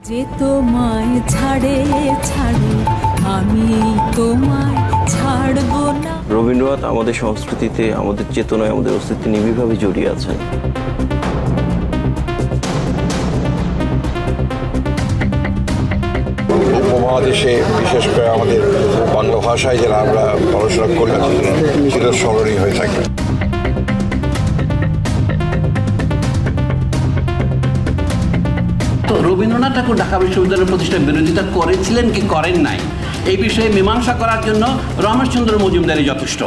যে তোমায় ছাড়ে আমি তোমায় ছাড়বো না। রবীন্দ্রনাথ আমাদের সংস্কৃতিতে, আমাদের চেতনায়, আমাদের অস্তিত্বে নিবিড়ভাবে জড়িয়ে আছেন। উপমহাদেশে বিশেষ করে আমাদের বাংলা ভাষায় যারা আমরা পড়াশোনা করি চিরস্মরণীয় হয়ে থাকবে। তো রবীন্দ্রনাথ ঠাকুর ঢাকা বিশ্ববিদ্যালয়ের প্রতিষ্ঠার বিরোধিতা করেছিলেন কি করেন নাই, এই বিষয়ে মীমাংসা করার জন্য রমেশচন্দ্র মজুমদারই যথেষ্ট।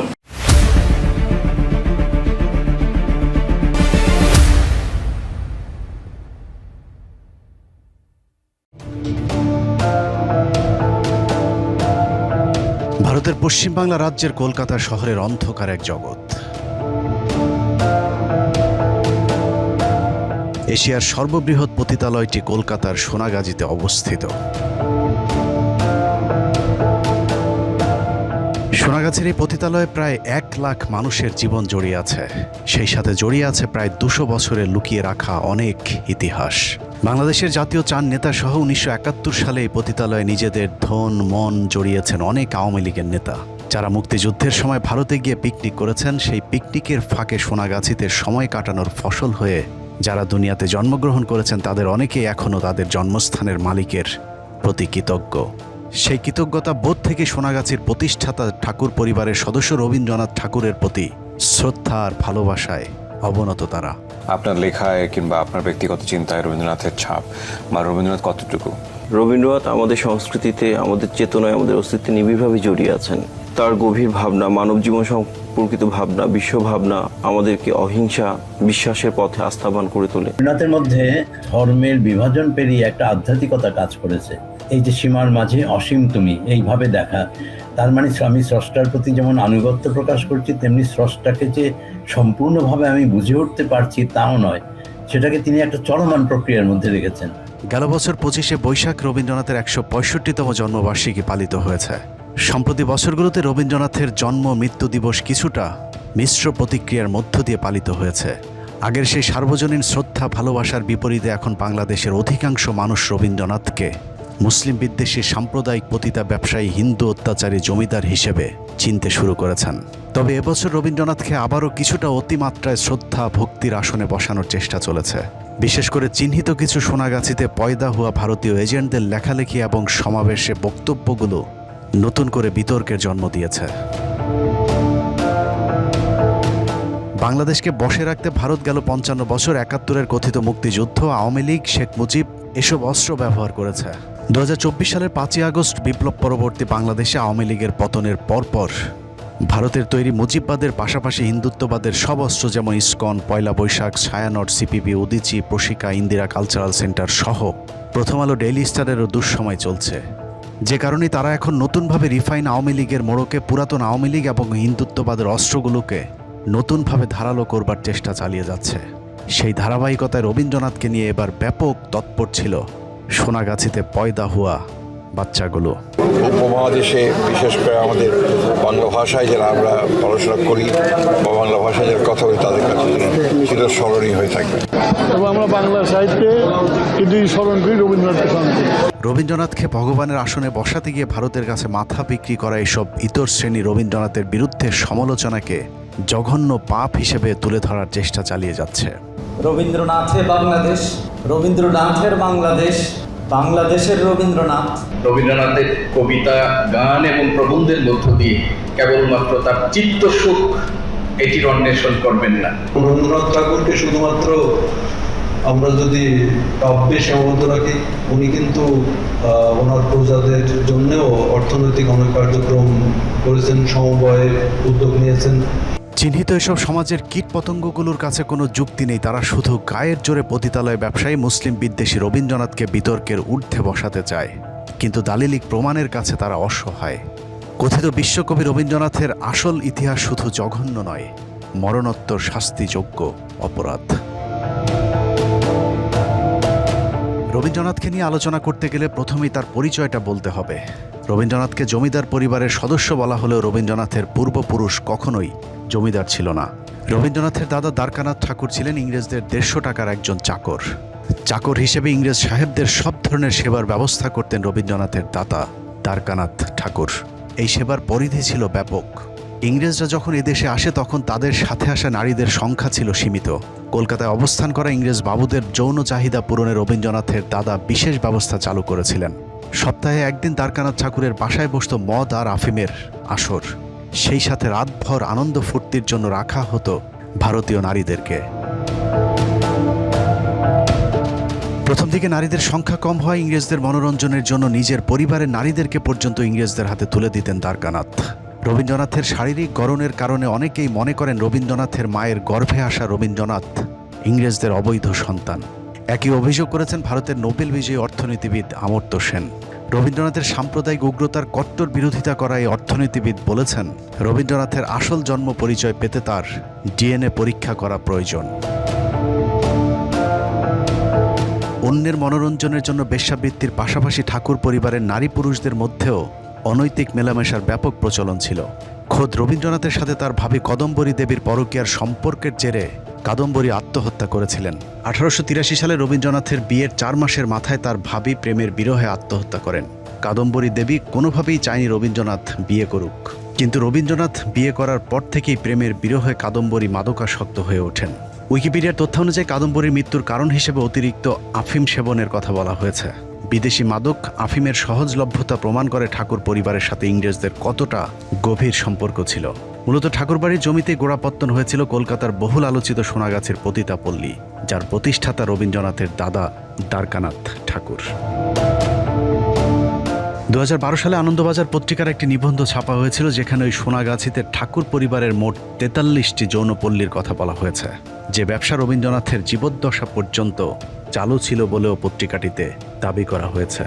ভারতের পশ্চিমবাংলা রাজ্যের কলকাতা শহরের অন্ধকার এক জগৎ। এশিয়ার সর্ববৃহৎ পতিতালয়টি কলকাতার সোনাগাজীতে অবস্থিত। সোনাগাছির এই পতিতালয়ে প্রায় 1 লাখ মানুষের জীবন জড়িয়ে আছে। সেই সাথে জড়িয়ে আছে প্রায় 200 বছরের লুকিয়ে রাখা অনেক ইতিহাস। বাংলাদেশের জাতীয় চার নেতা সহ 1971 সালে এই পতিতালয়ে নিজেদের ধন মন জড়িয়েছেন অনেক আওয়ামী লীগের নেতা, যারা মুক্তিযুদ্ধের সময় ভারতে গিয়ে পিকনিক করেছেন। সেই পিকনিকের ফাঁকে সোনাগাছিতে সময় কাটানোর ফসল হয়ে যারা দুনিয়াতে জন্মগ্রহণ করেছেন, তাদের অনেকেই এখনও তাদের জন্মস্থানের মালিকের প্রতি কৃতজ্ঞ। সেই কৃতজ্ঞতা বোধ থেকে সোনাগাছির প্রতিষ্ঠাতা ঠাকুর পরিবারের সদস্য রবীন্দ্রনাথ ঠাকুরের প্রতি শ্রদ্ধা আর ভালোবাসায় অবনত তারা। আপনার লেখায় কিংবা আপনার ব্যক্তিগত চিন্তায় রবীন্দ্রনাথের ছাপ বা রবীন্দ্রনাথ কতটুকু? রবীন্দ্রনাথ আমাদের সংস্কৃতিতে, আমাদের চেতনায়, আমাদের অস্তিত্বে নিবিড়ভাবে জড়িয়ে আছেন। তার গভীর ভাবনা, মানব জীবন সম্পর্কিত ভাবনা, বিশ্ব ভাবনা আমাদেরকে অহিংসা বিশ্বাসের পথে আস্থাবান করে তোলে। রবীন্দ্রনাথের মধ্যে ধর্মের বিভাজন পেরিয়ে একটা আধ্যাত্মিকতা কাজ করেছে। এই যে সীমার মাঝে অসীম তুমি, এইভাবে দেখা, তার মানে আমি স্রষ্টার প্রতি যেমন আনুগত্য প্রকাশ করছি, তেমনি স্রষ্টাকে যে সম্পূর্ণভাবে আমি বুঝে উঠতে পারছি তাও নয়, সেটাকে তিনি একটা চলমান প্রক্রিয়ার মধ্যে রেখেছেন। গেল বছর 25শে বৈশাখ রবীন্দ্রনাথের 165তম জন্মবার্ষিকী পালিত হয়েছে। সম্প্রতি বছরগুলোতে রবীন্দ্রনাথের জন্ম মৃত্যু দিবস কিছুটা মিশ্র প্রতিক্রিয়ার মধ্য দিয়ে পালিত হয়েছে। আগের সেই সার্বজনীন শ্রদ্ধা ভালোবাসার বিপরীতে এখন বাংলাদেশের অধিকাংশ মানুষ রবীন্দ্রনাথকে মুসলিম বিদ্বেষী সাম্প্রদায়িক পতিতা ব্যবসায়ী হিন্দু অত্যাচারী জমিদার হিসেবে চিনতে শুরু করেছেন। তবে এবছর রবীন্দ্রনাথকে আবারও কিছুটা অতিমাত্রায় শ্রদ্ধা ভক্তির আসনে বসানোর চেষ্টা চলেছে। বিশেষ করে চিহ্নিত কিছু সোনাগাছিতে পয়দা হওয়া ভারতীয় এজেন্টদের লেখালেখি এবং সমাবেশে বক্তব্যগুলো নতুন করে বিতর্কের জন্ম দিয়েছে। বাংলাদেশকে বসে রাখতে ভারত গেল 55 বছর 71-এর কথিত মুক্তিযুদ্ধ, আওয়ামী লীগ, শেখ মুজিব এসব অস্ত্র ব্যবহার করেছে। 2024 সালের 5ই আগস্ট বিপ্লব পরবর্তী বাংলাদেশে আওয়ামী লীগের পতনের পরপর ভারতের তৈরি মুজিববাদের পাশাপাশি হিন্দুত্ববাদের সব অস্ত্র যেমন ইসকন, পয়লা বৈশাখ, ছায়ানট, সিপিবি, উদীচী, প্রশিকা, ইন্দিরা কালচারাল সেন্টার সহ প্রথম আলো, ডেইলি স্টারেরও দুঃসময় চলছে। যে কারণে তারা এখন নতুনভাবে রিফাইন আওয়ামী লীগের মোড়কে পুরাতন আওয়ামী লীগ এবং হিন্দুত্ববাদের অস্ত্রগুলোকে নতুনভাবে ধারালো করবার চেষ্টা চালিয়ে যাচ্ছে। সেই ধারাবাহিকতায় রবীন্দ্রনাথকে নিয়ে এবার ব্যাপক তৎপর ছিল সোনাগাছিতে পয়দা হওয়া বাচ্চাগুলো। উপমহাদেশে বিশেষ করে আমাদের বাংলা ভাষায় যারা আমরা পড়াশোনা করি বা বাংলা ভাষায় যারা কথা বলি, তাদের কাছে চিরস্মরণীয় হয়ে থাকবে। তবে আমরা বাংলা সাহিত্যে কিন্তু স্মরণ করি রবীন্দ্রনাথকে। রবীন্দ্রনাথকে ভগবানের আসনে বসাতে গিয়ে ভারতের কাছে মাথা বিক্রি করা এসব ইতর শ্রেণী রবীন্দ্রনাথের বিরুদ্ধে সমালোচনাকে জঘন্য পাপ হিসেবে তুলে ধরার চেষ্টা চালিয়ে যাচ্ছে। রবীন্দ্রনাথের বাংলাদেশ, রবীন্দ্রনাথের বাংলাদেশ, বাংলাদেশের রবীন্দ্রনাথ। রবীন্দ্রনাথের কবিতা, গান এবং প্রবন্ধের মধ্য দিয়ে কেবলমাত্র তার চিত্ত সুখ এটির অন্বেষণ করবেন না। রবীন্দ্রনাথ ঠাকুরকে শুধুমাত্র আমরা যদি কাব্যে সীমাবদ্ধ রাখি, উনি কিন্তু ওনার প্রজাদের জন্যও অর্থনৈতিক অনেক কার্যক্রম করেছেন, সমবায়ের উদ্যোগ নিয়েছেন। চিহ্নিত এসব সমাজের কীটপতঙ্গগুলোর কাছে কোনো যুক্তি নেই, তারা শুধু গায়ের জোরে পতিতালয় ব্যবসায়ী মুসলিম বিদ্বেষী রবীন্দ্রনাথকে বিতর্কের ঊর্ধ্বে বসাতে চায়, কিন্তু দালিলিক প্রমাণের কাছে তারা অসহায়। কথিত বিশ্বকবি রবীন্দ্রনাথের আসল ইতিহাস শুধু জঘন্য নয়, মরণোত্তর শাস্তিযোগ্য অপরাধ। রবীন্দ্রনাথকে নিয়ে আলোচনা করতে গেলে প্রথমেই তার পরিচয়টা বলতে হবে। রবীন্দ্রনাথকে জমিদার পরিবারের সদস্য বলা হলেও রবীন্দ্রনাথের পূর্বপুরুষ কখনোই জমিদার ছিল না। রবীন্দ্রনাথের দাদা দ্বারকানাথ ঠাকুর ছিলেন ইংরেজদের 150 টাকার একজন চাকর। চাকর হিসেবে ইংরেজ সাহেবদের সব ধরনের সেবার ব্যবস্থা করতেন রবীন্দ্রনাথের দাদা দ্বারকানাথ ঠাকুর। এই সেবার পরিধি ছিল ব্যাপক। ইংরেজরা যখন এদেশে আসে তখন তাদের সাথে আসা নারীদের সংখ্যা ছিল সীমিত। কলকাতায় অবস্থান করা ইংরেজ বাবুদের যৌন চাহিদা পূরণে রবীন্দ্রনাথের দাদা বিশেষ ব্যবস্থা চালু করেছিলেন। সপ্তাহে একদিন দ্বারকানাথ ঠাকুরের বাসায় বসত মদ আর আফিমের আসর। সেই সাথে রাতভর আনন্দ ফুর্তির জন্য রাখা হতো ভারতীয় নারীদেরকে। প্রথম দিকে নারীদের সংখ্যা কম হয় ইংরেজদের মনোরঞ্জনের জন্য নিজের পরিবারের নারীদেরকে পর্যন্ত ইংরেজদের হাতে তুলে দিতেন দ্বারকানাথ। রবীন্দ্রনাথের শারীরিক গড়নের কারণে অনেকেই মনে করেন রবীন্দ্রনাথের মায়ের গর্ভে আসা রবীন্দ্রনাথ ইংরেজদের অবৈধ সন্তান। একই অভিযোগ করেছেন ভারতের নোবেল বিজয়ী অর্থনীতিবিদ অমর্ত্য সেন। রবীন্দ্রনাথের সাম্প্রদায়িক উগ্রতার কট্টর বিরোধিতা করা এই অর্থনীতিবিদ বলেছেন, রবীন্দ্রনাথের আসল জন্ম পরিচয় পেতে তার ডিএনএ পরীক্ষা করা প্রয়োজন। অন্যের মনোরঞ্জনের জন্য বেশ্যাবৃত্তির পাশাপাশি ঠাকুর পরিবারের নারী পুরুষদের মধ্যেও অনৈতিক মেলামেশার ব্যাপক প্রচলন ছিল। খোদ রবীন্দ্রনাথের সাথে তার ভাবি কদম্বরী দেবীর পরকীয়ার সম্পর্কের জেরে কাদম্বরী আত্মহত্যা করেছিলেন। 1883 সালে রবীন্দ্রনাথের বিয়ের 4 মাসের মাথায় তার ভাবি প্রেমের বিরহে আত্মহত্যা করেন। কাদম্বরী দেবী কোনোভাবেই চায়নি রবীন্দ্রনাথ বিয়ে করুক, কিন্তু রবীন্দ্রনাথ বিয়ে করার পর থেকেই প্রেমের বিরহে কাদম্বরী মাদকাসক্ত হয়ে ওঠেন। উইকিপিডিয়ার তথ্য অনুযায়ী কাদম্বরীর মৃত্যুর কারণ হিসেবে অতিরিক্ত আফিম সেবনের কথা বলা হয়েছে। বিদেশি মাদক আফিমের সহজলভ্যতা প্রমাণ করে ঠাকুর পরিবারের সাথে ইংরেজদের কতটা গভীর সম্পর্ক ছিল। মূলত ঠাকুরবাড়ির জমিতে গোড়াপত্তন হয়েছিল কলকাতার বহুল আলোচিত সোনাগাছির পতিতাপল্লী, যার প্রতিষ্ঠাতা রবীন্দ্রনাথের দাদা দ্বারকানাথ ঠাকুর। 2012 সালে আনন্দবাজার পত্রিকার একটি নিবন্ধ ছাপা হয়েছিল, যেখানে ওই সোনাগাছিতে ঠাকুর পরিবারের মোট 43টি যৌনপল্লীর কথা বলা হয়েছে, যে ব্যবসা রবীন্দ্রনাথের জীবদ্দশা পর্যন্ত চালু ছিল বলেও পত্রিকাটিতে দাবি করা হয়েছে।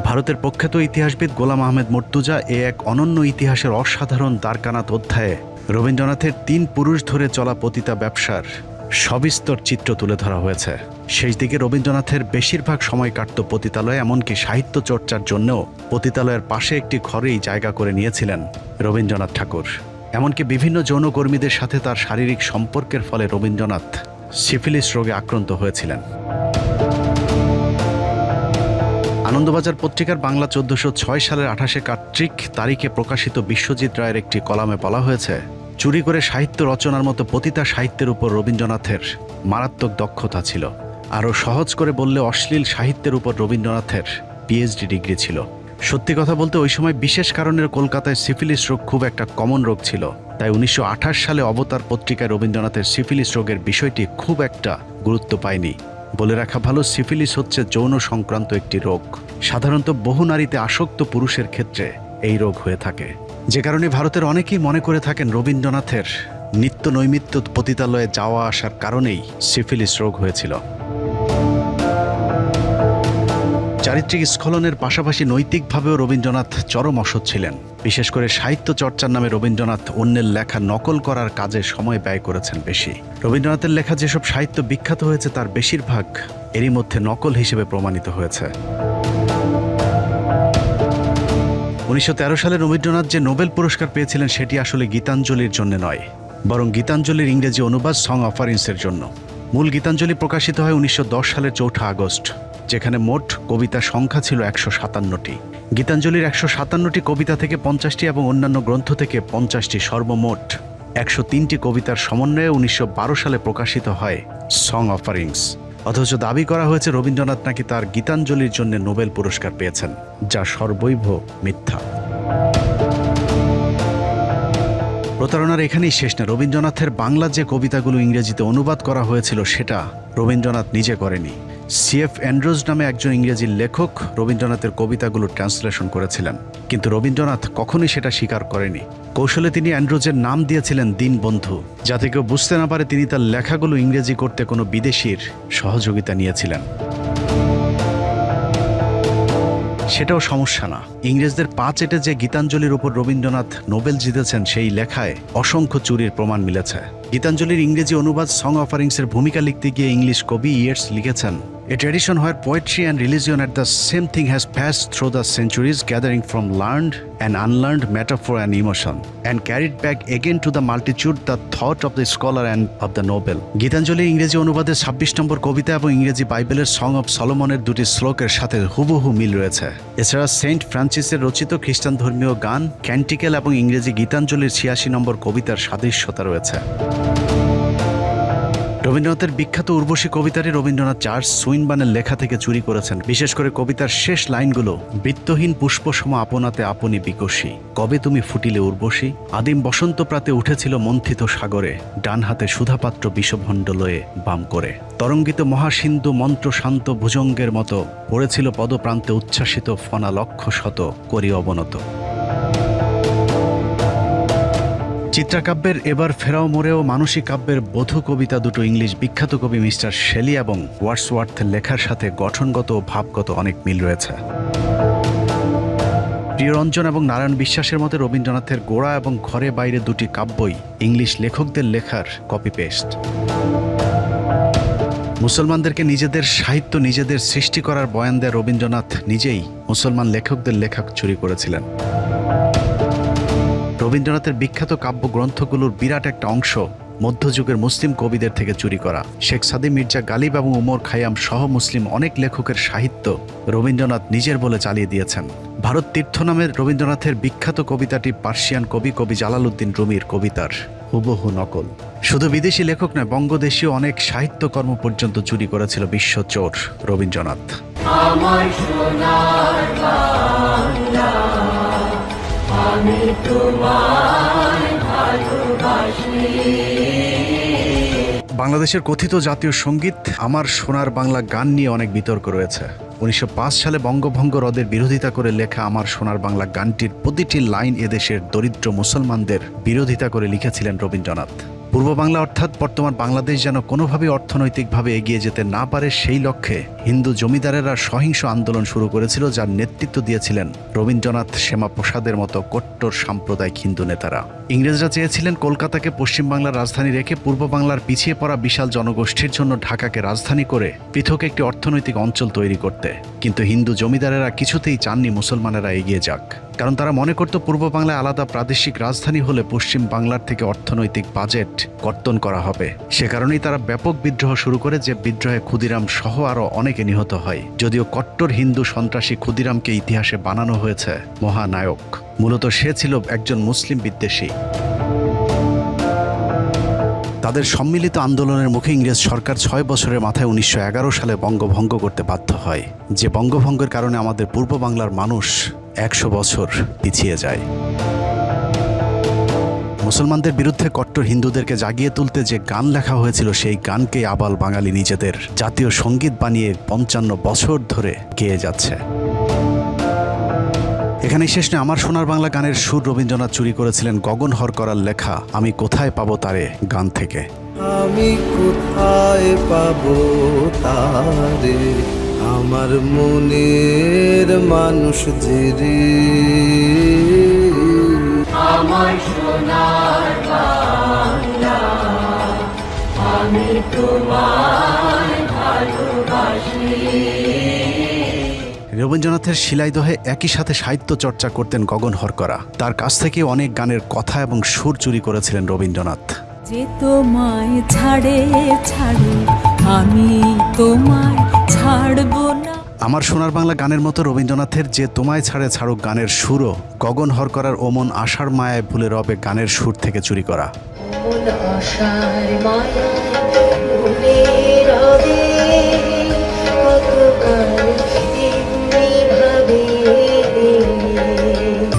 ভারতের প্রখ্যাত ইতিহাসবিদ গোলাম আহমেদ মর্তুজা এক অনন্য ইতিহাসের অসাধারণ দ্বারকানাথ অধ্যায়ে রবীন্দ্রনাথের 3 পুরুষ ধরে চলা পতিতা ব্যবসার সবিস্তর চিত্র তুলে ধরা হয়েছে। শেষ দিকে রবীন্দ্রনাথের বেশিরভাগ সময় কাটত পতিতালয়ে, এমনকি সাহিত্য চর্চার জন্যও পতিতালয়ের পাশে একটি ঘরেই জায়গা করে নিয়েছিলেন রবীন্দ্রনাথ ঠাকুর। এমনকি বিভিন্ন যৌনকর্মীদের সাথে তার শারীরিক সম্পর্কের ফলে রবীন্দ্রনাথ সিফিলিস রোগে আক্রান্ত হয়েছিলেন। আনন্দবাজার পত্রিকার বাংলা 1406 সালের 28 কার্তিক তারিখে প্রকাশিত বিশ্বজিৎ রায়ের একটি কলামে বলা হয়েছে, চুরি করে সাহিত্য রচনার মতো পতিতা সাহিত্যের উপর রবীন্দ্রনাথের মারাত্মক দক্ষতা ছিল। আরও সহজ করে বললে অশ্লীল সাহিত্যের উপর রবীন্দ্রনাথের পিএইচডি ডিগ্রি ছিল। সত্যি কথা বলতে ওই সময় বিশেষ কারণের কলকাতায় সিফিলিস রোগ খুব একটা কমন রোগ ছিল, তাই 1928 সালে অবতার পত্রিকায় রবীন্দ্রনাথের সিফিলিস রোগের বিষয়টি খুব একটা গুরুত্ব পায়নি। বলে রাখা ভালো, সিফিলিস হচ্ছে যৌন সংক্রান্ত একটি রোগ। সাধারণত বহু নারীতে আসক্ত পুরুষের ক্ষেত্রে এই রোগ হয়ে থাকে, যে কারণে ভারতের অনেকেই মনে করে থাকেন রবীন্দ্রনাথের নিত্য নৈমিত্য পতিতালয়ে যাওয়া আসার কারণেই সিফিলিস রোগ হয়েছিল। চারিত্রিক স্খলনের পাশাপাশি নৈতিকভাবেও রবীন্দ্রনাথ চরম অসৎ ছিলেন। বিশেষ করে সাহিত্য চর্চার নামে রবীন্দ্রনাথ অন্যের লেখা নকল করার কাজে সময় ব্যয় করেছেন বেশি। রবীন্দ্রনাথের লেখা যেসব সাহিত্য বিখ্যাত হয়েছে তার বেশিরভাগ এরই মধ্যে নকল হিসেবে প্রমাণিত হয়েছে। 1913 সালে রবীন্দ্রনাথ যে নোবেল পুরস্কার পেয়েছিলেন সেটি আসলে গীতাঞ্জলির জন্য নয়, বরং গীতাঞ্জলির ইংরেজি অনুবাদ সং অফারিংসের জন্য। মূল গীতাঞ্জলি প্রকাশিত হয় 1910 সালের 4 আগস্ট, যেখানে মোট কবিতা সংখ্যা ছিল 157টি। গীতাঞ্জলির 157টি কবিতা থেকে 50টি এবং অন্যান্য গ্রন্থ থেকে 50টি, সর্বমোট 103টি কবিতার সমন্বয়ে 1912 সালে প্রকাশিত হয় সং অফারিংস। অথচ দাবি করা হয়েছে রবীন্দ্রনাথ নাকি তার গীতাঞ্জলির জন্য নোবেল পুরস্কার পেয়েছেন, যা সর্বৈব মিথ্যা। প্রতারণার এখানেই শেষ না। রবীন্দ্রনাথের বাংলা যে কবিতাগুলো ইংরেজিতে অনুবাদ করা হয়েছিল সেটা রবীন্দ্রনাথ নিজে করেনি। সিএফ অ্যান্ড্রুজ নামে একজন ইংরেজি লেখক রবীন্দ্রনাথের কবিতাগুলো ট্রান্সলেশন করেছিলেন, কিন্তু রবীন্দ্রনাথ কখনোই সেটা স্বীকার করেনি। কৌশলে তিনি অ্যান্ড্রুজের নাম দিয়েছিলেন দীনবন্ধু, যাতে কেউ বুঝতে না পারে তিনি তার লেখাগুলো ইংরেজি করতে কোনো বিদেশির সহযোগিতা নিয়েছিলেন। সেটাও সমস্যা না। ইংরেজদের পা চেটে যে গীতাঞ্জলির উপর রবীন্দ্রনাথ নোবেল জিতেছেন সেই লেখায় অসংখ্য চুরির প্রমাণ মিলেছে। গীতাঞ্জলির ইংরেজি অনুবাদ সং অফারিংসের ভূমিকা লিখতে গিয়ে ইংলিশ কবি ইয়েটস লিখেছেন, A tradition where poetry and religion at the same thing has passed through the centuries, gathering from learned and unlearned metaphor and emotion, and carried back again to the multitude the thought of the scholar and of the noble. Gitanjali ইংরেজি অনুবাদের 26 নম্বর কবিতা এবং ইংরেজি বাইবেলের song of সলোমনের দুটি শ্লোকের সাথে হুবহু মিল রয়েছে। এছাড়া সেন্ট ফ্রান্সিসের রচিত খ্রিস্টান ধর্মীয় গান ক্যান্টিকেল এবং ইংরেজি গীতাঞ্জলির 86 নম্বর কবিতার সাদৃশ্যতা রয়েছে। রবীন্দ্রনাথের বিখ্যাত উর্বশী কবিতাটি রবীন্দ্রনাথ চার্লস সুইনবানের লেখা থেকে চুরি করেছেন। বিশেষ করে কবিতার শেষ লাইনগুলো, বৃত্তহীন পুষ্পসম আপনাতে আপনি বিকশী, কবে তুমি ফুটিলে উর্বশী, আদিম বসন্ত প্রাতে উঠেছিল মন্থিত সাগরে, ডান হাতে সুধাপাত্র বিষভণ্ড লয়ে বাম করে, তরঙ্গিত মহাসিন্ধু মন্ত্র শান্ত ভুজঙ্গের মতো পড়েছিল পদপ্রান্তে উচ্ছ্বাসিত ফনা লক্ষ শত করি অবনত। চিত্রাকাব্যের এবার ফেরাও মোড়েও মানসিক কাব্যের বধূ কবিতা দুটো ইংলিশ বিখ্যাত কবি মিস্টার শেলি এবং ওয়ার্ডসওয়ার্থের লেখার সাথে গঠনগত ও ভাবগত অনেক মিল রয়েছে। প্রিয়রঞ্জন এবং নারায়ণ বিশ্বাসের মতে রবীন্দ্রনাথের গোড়া এবং ঘরে বাইরে দুটি কাব্যই ইংলিশ লেখকদের লেখার কপি পেস্ট। মুসলমানদেরকে নিজেদের সাহিত্য নিজেদের সৃষ্টি করার বয়ান দেয় রবীন্দ্রনাথ নিজেই মুসলমান লেখকদের লেখা চুরি করেছিলেন। রবীন্দ্রনাথের বিখ্যাত কাব্যগ্রন্থগুলোর বিরাট একটা অংশ মধ্যযুগের মুসলিম কবিদের থেকে চুরি করা। শেখ সাদি মির্জা গালিব এবং উমর খাইয়াম সহ মুসলিম অনেক লেখকের সাহিত্য রবীন্দ্রনাথ নিজের বলে চালিয়ে দিয়েছেন। ভারত তীর্থ নামের রবীন্দ্রনাথের বিখ্যাত কবিতাটি পার্সিয়ান কবি জালালউদ্দিন রুমির কবিতার হুবহু নকল। শুধু বিদেশি লেখক নয়, বঙ্গদেশীয় অনেক সাহিত্যকর্ম পর্যন্ত চুরি করেছিল বিশ্ব চোর রবীন্দ্রনাথ। বাংলাদেশের কথিত জাতীয় সঙ্গীত আমার সোনার বাংলা গান নিয়ে অনেক বিতর্ক রয়েছে। 1905 সালে বঙ্গভঙ্গ রদের বিরোধিতা করে লেখা আমার সোনার বাংলা গানটির প্রতিটি লাইন এদেশের দরিদ্র মুসলমানদের বিরোধিতা করে লিখেছিলেন রবীন্দ্রনাথ। পূর্ব বাংলা অর্থাৎ বর্তমান বাংলাদেশ যেন কোনোভাবেই অর্থনৈতিকভাবে এগিয়ে যেতে না পারে সেই লক্ষ্যে হিন্দু জমিদারেরা সহিংস আন্দোলন শুরু করেছিল, যার নেতৃত্ব দিয়েছিলেন রবীন্দ্রনাথ, শ্যামাপ্রসাদের মতো কট্টর সাম্প্রদায়িক হিন্দু নেতারা। ইংরেজরা চেয়েছিলেন কলকাতাকে পশ্চিমবাংলার রাজধানী রেখে পূর্ব বাংলার পিছিয়ে পড়া বিশাল জনগোষ্ঠীর জন্য ঢাকাকে রাজধানী করে পৃথক একটি অর্থনৈতিক অঞ্চল তৈরি করতে। কিন্তু হিন্দু জমিদারেরা কিছুতেই চাননি মুসলমানেরা এগিয়ে যাক, কারণ তারা মনে করত পূর্ব বাংলায় আলাদা প্রাদেশিক রাজধানী হলে পশ্চিম বাংলার থেকে অর্থনৈতিক বাজেট কর্তন করা হবে। সে কারণেই তারা ব্যাপক বিদ্রোহ শুরু করে, যে বিদ্রোহে ক্ষুদিরাম সহ আরও অনেকে নিহত হয়। যদিও কট্টর হিন্দু সন্ত্রাসী ক্ষুদিরামকে ইতিহাসে বানানো হয়েছে মহানায়ক, মূলত সে ছিল একজন মুসলিম বিদ্বেষী। তাদের সম্মিলিত আন্দোলনের মুখে ইংরেজ সরকার 6 বছরের মাথায় 1911 সালে বঙ্গভঙ্গ করতে বাধ্য হয়, যে বঙ্গভঙ্গের কারণে আমাদের পূর্ব বাংলার মানুষ 100 বছর পিছিয়ে যায়। মুসলমানদের বিরুদ্ধে কট্টর হিন্দুদেরকে জাগিয়ে তুলতে যে গান লেখা হয়েছিল, সেই গানকে আবাল বাঙালি নিজেদের জাতীয় সঙ্গীত বানিয়ে 55 বছর ধরে গেয়ে যাচ্ছে। এখানেই শেষ নয়, আমার সোনার বাংলা গানের সুর রবীন্দ্রনাথ চুরি করেছিলেন গগন হরকরার লেখা আমি কোথায় পাবো তারে গান থেকে। আমি কোথায় পাবো তারে, আমার মনের মানুষ যে রে, আমার সোনার বাংলা, আমি তোমায় ভালোবাসি। রবীন্দ্রনাথের শিলাইদহে একই সাথে সাহিত্য চর্চা করতেন গগন হরকরা। তার কাছ থেকে অনেক গানের কথা এবং সুর চুরি করেছিলেন রবীন্দ্রনাথ। যে তোমায় ছাড়ে ছাড়ে আমি তোমায় ছাড়বো না। আমার সোনার বাংলা গানের মতো রবীন্দ্রনাথের যে তোমায় ছাড়ে ছাড়ুক গানের সুরও গগন হরকরার ওমন আশার মায়ায় ভুলে রবে গানের সুর থেকে চুরি করা।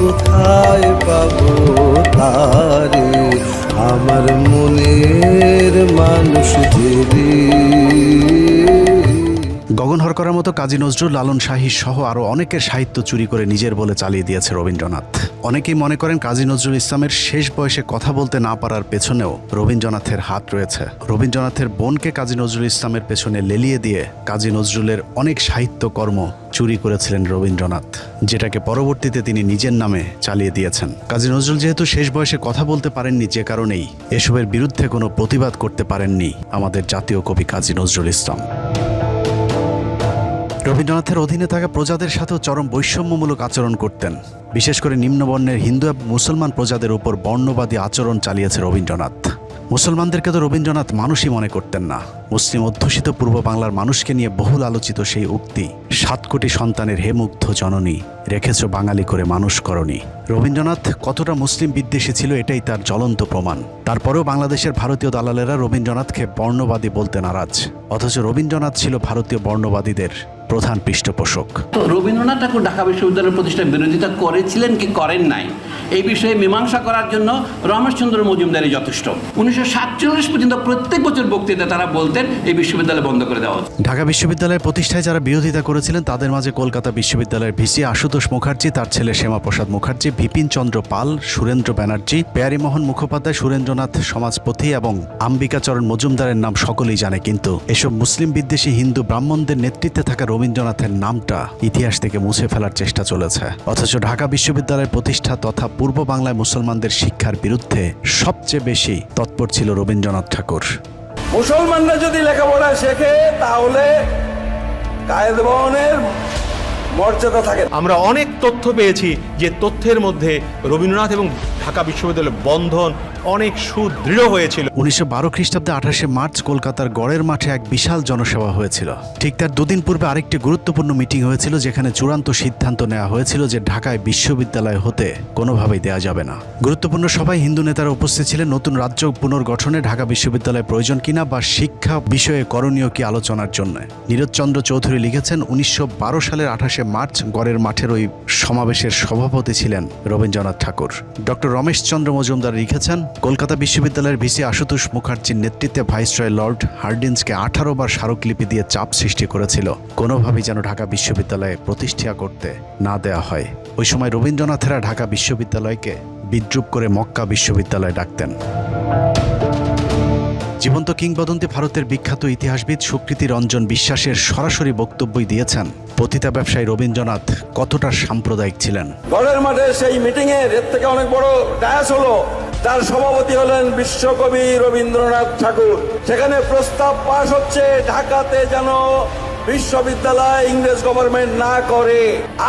কোথায় পাবো তারে, আমার মনের মানুষ যে রে। গগন হরকরার মতো কাজী নজরুল, লালন শাহী সহ আরও অনেকের সাহিত্য চুরি করে নিজের বলে চালিয়ে দিয়েছে রবীন্দ্রনাথ। অনেকেই মনে করেন কাজী নজরুল ইসলামের শেষ বয়সে কথা বলতে না পারার পেছনেও রবীন্দ্রনাথের হাত রয়েছে। রবীন্দ্রনাথের বোনকে কাজী নজরুল ইসলামের পেছনে লেলিয়ে দিয়ে কাজী নজরুলের অনেক সাহিত্যকর্ম চুরি করেছিলেন রবীন্দ্রনাথ, যেটাকে পরবর্তীতে তিনি নিজের নামে চালিয়ে দিয়েছেন। কাজী নজরুল যেহেতু শেষ বয়সে কথা বলতে পারেননি, যে কারণেই এসবের বিরুদ্ধে কোনো প্রতিবাদ করতে পারেননি আমাদের জাতীয় কবি কাজী নজরুল ইসলাম। রবীন্দ্রনাথের অধীনে থাকা প্রজাদের সাথেও চরম বৈষম্যমূলক আচরণ করতেন। বিশেষ করে নিম্নবর্ণের হিন্দু এবং মুসলমান প্রজাদের উপর বর্ণবাদী আচরণ চালিয়েছে রবীন্দ্রনাথ। মুসলমানদেরকে তো রবীন্দ্রনাথ মানুষই মনে করতেন না। মুসলিম অধ্যুষিত পূর্ব বাংলার মানুষকে নিয়ে বহুল আলোচিত সেই উক্তি, 7 কোটি সন্তানের হে মুগ্ধ জননী, রেখেছ বাঙালি করে মানুষ করনি। রবীন্দ্রনাথ কতটা মুসলিম বিদ্বেষী ছিল এটাই তার জ্বলন্ত প্রমাণ। তারপরেও বাংলাদেশের ভারতীয় দালালেরা রবীন্দ্রনাথকে বর্ণবাদী বলতে নারাজ, অথচ রবীন্দ্রনাথ ছিল ভারতীয় বর্ণবাদীদের প্রধান পৃষ্ঠপোষক। তো রবীন্দ্রনাথ ঠাকুর ঢাকা বিশ্ববিদ্যালয়ের প্রতিষ্ঠার বিরোধিতা করেছিলেন কি করেন নাই, এই বিষয়ে মীমাংসা করার জন্য রমেশচন্দ্র মজুমদারই যথেষ্ট। 1947 পর্যন্ত প্রত্যেক বছর বক্তৃতা তারা বলতেন এই বিশ্ববিদ্যালয় বন্ধ করে দেওয়া। ঢাকা বিশ্ববিদ্যালয়ের প্রতিষ্ঠায় যারা বিরোধিতা করেছিলেন তাদের মাঝে কলকাতা বিশ্ববিদ্যালয়ের ভিসি আশুতোষ মুখার্জি, তার ছেলে শ্যামাপ্রসাদ মুখার্জি, বিপিন চন্দ্র পাল, সুরেন্দ্র ব্যানার্জি, প্যারীমোহন মুখোপাধ্যায়, সুরেন্দ্রনাথ সমাজপতি এবং আম্বিকাচরণ মজুমদারের নাম সকলেই জানে। কিন্তু এসব মুসলিম বিদ্বেষী হিন্দু ব্রাহ্মণদের নেতৃত্বে থাকা রবীন্দ্রনাথের নামটা ইতিহাস থেকে মুছে ফেলার চেষ্টা চলেছে। অথচ ঢাকা বিশ্ববিদ্যালয়ের প্রতিষ্ঠা তথা পূর্ব বাংলায় মুসলমানদের শিক্ষার বিরুদ্ধে সবচেয়ে বেশি তৎপর ছিল রবীন্দ্রনাথ ঠাকুর। মুসলমানরা যদি লেখাপড়া শেখে তাহলে কায়েদবনের মর্যাদা থাকে। আমরা অনেক তথ্য পেয়েছি যে তথ্যের মধ্যে রবীন্দ্রনাথ এবং ঢাকা বিশ্ববিদ্যালয়ের বন্ধন অনেক সুদৃঢ় হয়েছিল। 1912 খ্রিস্টাব্দে 28শে মার্চ কলকাতার গড়ের মাঠে এক বিশাল জনসভা হয়েছিল। ঠিক তার দুদিন পূর্বে আরেকটি গুরুত্বপূর্ণ মিটিং হয়েছিল, যেখানে চূড়ান্ত সিদ্ধান্ত নেওয়া হয়েছিল যে ঢাকায় বিশ্ববিদ্যালয় হতে কোনোভাবেই দেওয়া যাবে না। গুরুত্বপূর্ণ সভায় হিন্দু নেতারা উপস্থিত ছিলেন। নতুন রাজ্য পুনর্গঠনে ঢাকা বিশ্ববিদ্যালয় প্রয়োজন কিনা বা শিক্ষা বিষয়ে করণীয় কি আলোচনার জন্য নীরজচন্দ্র চৌধুরী লিখেছেন, 1912 সালের 28শে মার্চ গড়ের মাঠের ওই সমাবেশের সভাপতি ছিলেন রবীন্দ্রনাথ ঠাকুর। ডক্টর রমেশচন্দ্র মজুমদার লিখেছেন, কলকাতা বিশ্ববিদ্যালয়ের ভিসি আশুতোষ মুখার্জির নেতৃত্বে ভাইসরয় লর্ড হার্ডিন্সকে 18 বার স্মারকলিপি দিয়ে চাপ সৃষ্টি করেছিল কোনোভাবেই যেন ঢাকা বিশ্ববিদ্যালয়ে প্রতিষ্ঠা করতে না দেওয়া হয়। ওই সময় রবীন্দ্রনাথেরা ঢাকা বিশ্ববিদ্যালয়কে বিদ্রূপ করে মক্কা বিশ্ববিদ্যালয় ডাকতেন। জীবন্ত কিংবদন্তি ভারতের বিখ্যাত ইতিহাসবিদ সুকৃতি রঞ্জন বিশ্বাসের সরাসরি বক্তব্যই দিয়েছেন পতিতা ব্যবসায়ী রবীন্দ্রনাথ কতটা সাম্প্রদায়িক ছিলেন। গড়ের মাঠে সেই মিটিং এর থেকে অনেক বড় ডায়াস হলো, তার সভাপতি হলেন বিশ্বকবি রবীন্দ্রনাথ ঠাকুর। সেখানে প্রস্তাব পাশ হচ্ছে ঢাকাতে যেন বিশ্ববিদ্যালয় ইংরেজ গভর্নমেন্ট না করে।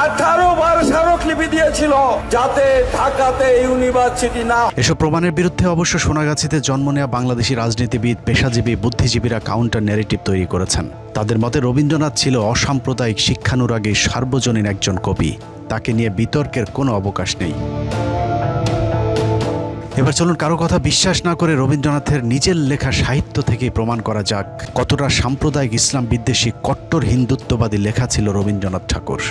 18 বার স্মারকলিপি দিয়েছিল যাতে ঢাকাতে ইউনিভার্সিটি না। এসব প্রমাণের বিরুদ্ধে অবশ্য সোনাগাছিতে জন্ম নেওয়া বাংলাদেশি রাজনীতিবিদ, পেশাজীবী, বুদ্ধিজীবীরা কাউন্টার ন্যারেটিভ তৈরি করেছেন। তাদের মতে রবীন্দ্রনাথ ছিল অসাম্প্রদায়িক, শিক্ষানুরাগী, সার্বজনীন একজন কবি। তাকে নিয়ে বিতর্কের কোনো অবকাশ নেই। এবার চলুন কারো কথা বিশ্বাস না করে রবীন্দ্রনাথের নিজের লেখা সাহিত্য থেকেই প্রমাণ করা যাক কতটা সাম্প্রদায়িক, ইসলাম বিদ্বেষী, কট্টর হিন্দুত্ববাদী লেখা ছিল রবীন্দ্রনাথ ঠাকুর।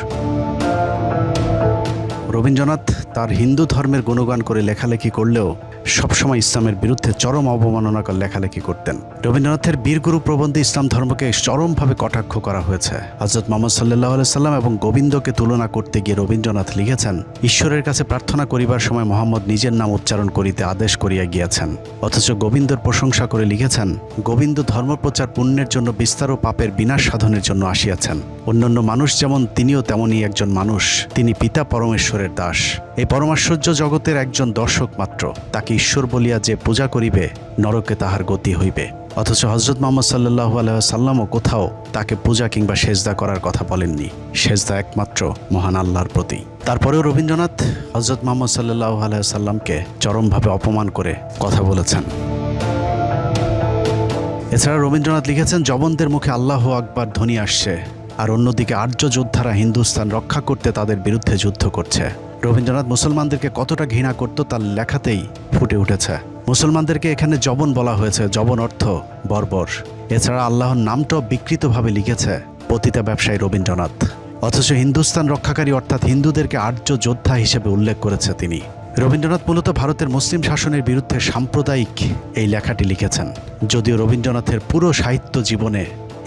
রবীন্দ্রনাথ তার হিন্দু ধর্মের গুণগান করে লেখালেখি করলেও সবসময় ইসলামের বিরুদ্ধে চরম অবমাননাকর লেখালেখি করতেন। রবীন্দ্রনাথের বীরগুরু প্রবন্ধে ইসলাম ধর্মকে চরমভাবে কটাক্ষ করা হয়েছে। হযরত মুহাম্মদ সাল্লাল্লাহু আলাইহি সাল্লাম এবং গোবিন্দকে তুলনা করতে গিয়ে রবীন্দ্রনাথ লিখেছেন, ঈশ্বরের কাছে প্রার্থনা করিবার সময় মোহাম্মদ নিজের নাম উচ্চারণ করিতে আদেশ করিয়া গিয়াছেন, অথচ গোবিন্দর প্রশংসা করে লিখেছেন, গোবিন্দ ধর্মপ্রচার পুণ্যের জন্য বিস্তার ও পাপের বিনাশ সাধনের জন্য আসিয়াছেন। অন্যান্য মানুষ যেমন তিনিও তেমনই একজন মানুষ, তিনি পিতা পরমেশ্বরের দাস। এই পরমাশ্চর্য জগতের একজন দর্শক মাত্র, তাকে ঈশ্বর বলিয়া যে পূজা করিবে নরকে তাহার গতি হইবে। অথচ হযরত মুহাম্মদ সাল্লাল্লাহু আলাইহি সাল্লামও কোথাও তাকে পূজা কিংবা সেজদা করার কথা বলেননি। সেজদা একমাত্র মহান আল্লাহর প্রতি। তারপরেও রবীন্দ্রনাথ হযরত মুহাম্মদ সাল্লাল্লাহু আলাইহি সাল্লামকে চরমভাবে অপমান করে কথা বলেছেন। এছাড়া রবীন্দ্রনাথ লিখেছেন, জবনদের মুখে আল্লাহু আকবার ধ্বনি আসছে, আর অন্যদিকে আর্য যোদ্ধারা হিন্দুস্তান রক্ষা করতে তাদের বিরুদ্ধে যুদ্ধ করছে। রবীন্দ্রনাথ মুসলমানদেরকে কতটা ঘৃণা করত তার লেখাতেই ফুটে উঠেছে। মুসলমানদেরকে এখানে জবন বলা হয়েছে, জবন অর্থ বর্বর। এছাড়া আল্লাহর নামটাও বিকৃতভাবে লিখেছে পতিতা ব্যবসায়ী রবীন্দ্রনাথ। অথচ হিন্দুস্তান রক্ষাকারী অর্থাৎ হিন্দুদেরকে আর্য যোদ্ধা হিসেবে উল্লেখ করেছে তিনি। রবীন্দ্রনাথ মূলত ভারতের মুসলিম শাসনের বিরুদ্ধে সাম্প্রদায়িক এই লেখাটি লিখেছেন। যদিও রবীন্দ্রনাথের পুরো সাহিত্য জীবনে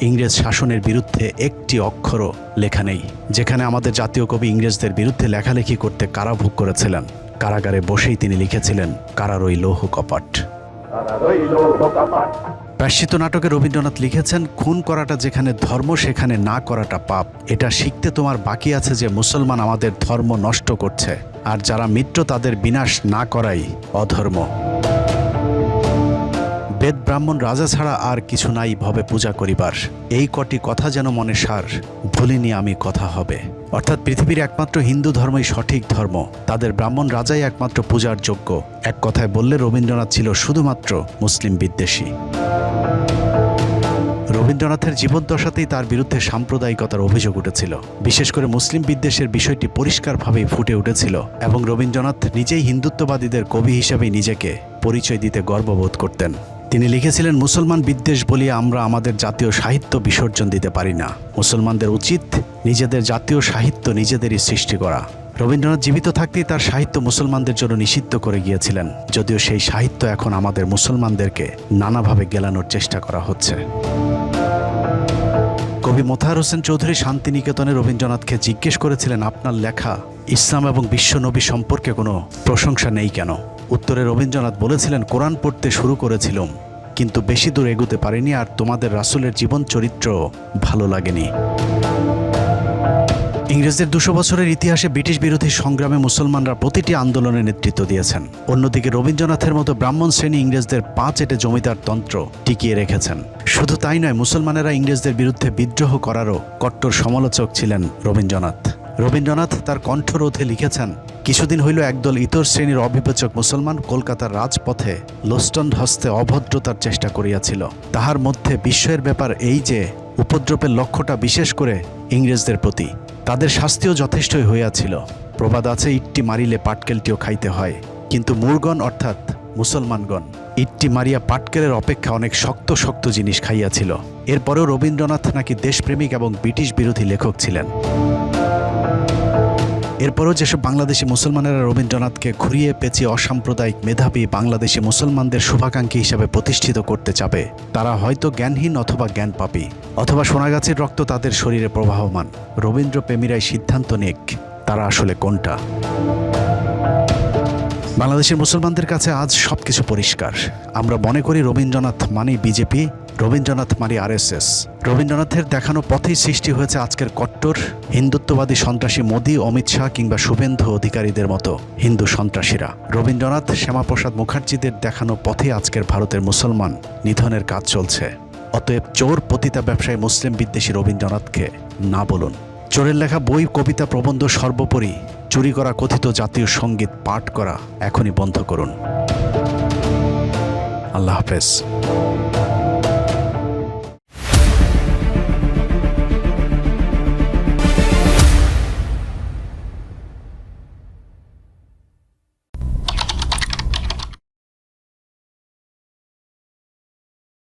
ইংরেজ শাসনের বিরুদ্ধে একটি অক্ষরও লেখা নেই। যেখানে আমাদের জাতীয় কবি ইংরেজদের বিরুদ্ধে লেখালেখি করতে কারাভোগ করেছিলেন, কারাগারে বসেই তিনি লিখেছিলেন, কারার ওই লৌহ কপাট। প্রায়শ্চিত্ত নাটকে রবীন্দ্রনাথ লিখেছেন, খুন করাটা যেখানে ধর্ম সেখানে না করাটা পাপ। এটা শিখতে তোমার বাকি আছে যে মুসলমান আমাদের ধর্ম নষ্ট করছে, আর যারা মিত্র তাদের বিনাশ না করাই অধর্ম। বেদ ব্রাহ্মণ রাজা ছাড়া আর কিছু নাই ভবে পূজা করিবার, এই কটি কথা যেন মনে সার, ভুলিনি আমি কথা হবে। অর্থাৎ পৃথিবীর একমাত্র হিন্দু ধর্মই সঠিক ধর্ম, তাদের ব্রাহ্মণ রাজাই একমাত্র পূজার যোগ্য। এক কথায় বললে রবীন্দ্রনাথ ছিল শুধুমাত্র মুসলিম বিদ্বেষী। রবীন্দ্রনাথের জীবদ্দশাতেই তার বিরুদ্ধে সাম্প্রদায়িকতার অভিযোগ উঠেছিল। বিশেষ করে মুসলিম বিদ্বেষের বিষয়টি পরিষ্কারভাবেই ফুটে উঠেছিল এবং রবীন্দ্রনাথ নিজেই হিন্দুত্ববাদীদের কবি হিসেবেই নিজেকে পরিচয় দিতে গর্ববোধ করতেন। তিনি লিখেছিলেন, মুসলমান বিদ্বেষ বলিয়ে আমরা আমাদের জাতীয় সাহিত্য বিসর্জন দিতে পারি না। মুসলমানদের উচিত নিজেদের জাতীয় সাহিত্য নিজেদেরই সৃষ্টি করা। রবীন্দ্রনাথ জীবিত থাকতেই তার সাহিত্য মুসলমানদের জন্য নিষিদ্ধ করে গিয়েছিলেন, যদিও সেই সাহিত্য এখন আমাদের মুসলমানদেরকে নানাভাবে গেলানোর চেষ্টা করা হচ্ছে। কবি মোতাহার হোসেন চৌধুরী শান্তিনিকেতনে রবীন্দ্রনাথকে জিজ্ঞেস করেছিলেন, আপনার লেখা ইসলাম এবং বিশ্বনবী সম্পর্কে কোনো প্রশংসা নেই কেন? উত্তরে রবীন্দ্রনাথ বলেছিলেন, কোরআন পড়তে শুরু করেছিলাম, কিন্তু বেশি দূর এগোতে পারিনি, আর তোমাদের রাসূলের জীবন চরিত্র ভালো লাগেনি। ইংরেজদের 200 বছরের ইতিহাসে ব্রিটিশ বিরোধী সংগ্রামে মুসলমানরা প্রতিটি আন্দোলনে নেতৃত্ব দিয়েছেন। অন্যদিকে রবীন্দ্রনাথের মতো ব্রাহ্মণ শ্রেণী ইংরেজদের পা চেটে জমিদার তন্ত্র টিকিয়ে রেখেছেন। শুধু তাই নয়, মুসলমানেরা ইংরেজদের বিরুদ্ধে বিদ্রোহ করারও কট্টর সমালোচক ছিলেন রবীন্দ্রনাথ। রবীন্দ্রনাথ তার কণ্ঠরোধে লিখেছেন, কিছুদিন হইল একদল ইতর শ্রেণীর অবিবেচক মুসলমান কলকাতার রাজপথে লোস্টন হস্তে অভদ্রতার চেষ্টা করিয়াছিল। তাহার মধ্যে বিস্ময়ের ব্যাপার এই যে উপদ্রবের লক্ষ্যটা বিশেষ করে ইংরেজদের প্রতি। তাদের শাস্তিও যথেষ্টই হইয়াছিল। প্রবাদ আছে, ইট্টি মারিলে পাটকেলটিও খাইতে হয়। কিন্তু মূর্গণ অর্থাৎ মুসলমানগণ ইট্টি মারিয়া পাটকেলের অপেক্ষা অনেক শক্ত শক্ত জিনিস খাইয়াছিল। এরপরেও রবীন্দ্রনাথ নাকি দেশপ্রেমিক এবং ব্রিটিশ বিরোধী লেখক ছিলেন। এরপরও যেসব বাংলাদেশি মুসলমানেরা রবীন্দ্রনাথকে ঘুরিয়ে পেঁচিয়ে অসাম্প্রদায়িক মেধাবী বাংলাদেশি মুসলমানদের শুভাকাঙ্ক্ষী হিসেবে প্রতিষ্ঠিত করতে চাবে, তারা হয়তো জ্ঞানহীন অথবা জ্ঞানপাপী, অথবা সোনাগাছির রক্ত তাদের শরীরে প্রবাহমান। রবীন্দ্রপ্রেমীরাই সিদ্ধান্ত নিক তারা আসলে কোনটা। বাংলাদেশের মুসলমানদের কাছে আজ সবকিছু পরিষ্কার। আমরা মনে করি রবীন্দ্রনাথ মানেই বিজেপি, রবীন্দ্রনাথ মানে RSS। রবীন্দ্রনাথের দেখানো পথেই সৃষ্টি হয়েছে আজকের কট্টর হিন্দুত্ববাদী সন্ত্রাসী মোদী, অমিত শাহ কিংবা শুভেন্দু অধিকারীদের মতো হিন্দু সন্ত্রাসীরা। রবীন্দ্রনাথ, শ্যামাপ্রসাদ মুখার্জিদের দেখানো পথে আজকের ভারতের মুসলমান নিধনের কাজ চলছে। অতএব চোর, পতিতা ব্যবসায়ী, মুসলিম বিদ্বেষী রবীন্দ্রনাথকে না বলুন। চোরের লেখা বই, কবিতা, প্রবন্ধ, সর্বোপরি চুরি করা কথিত জাতীয় সঙ্গীত পাঠ করা এখনই বন্ধ করুন। আল্লাহ হাফেজ।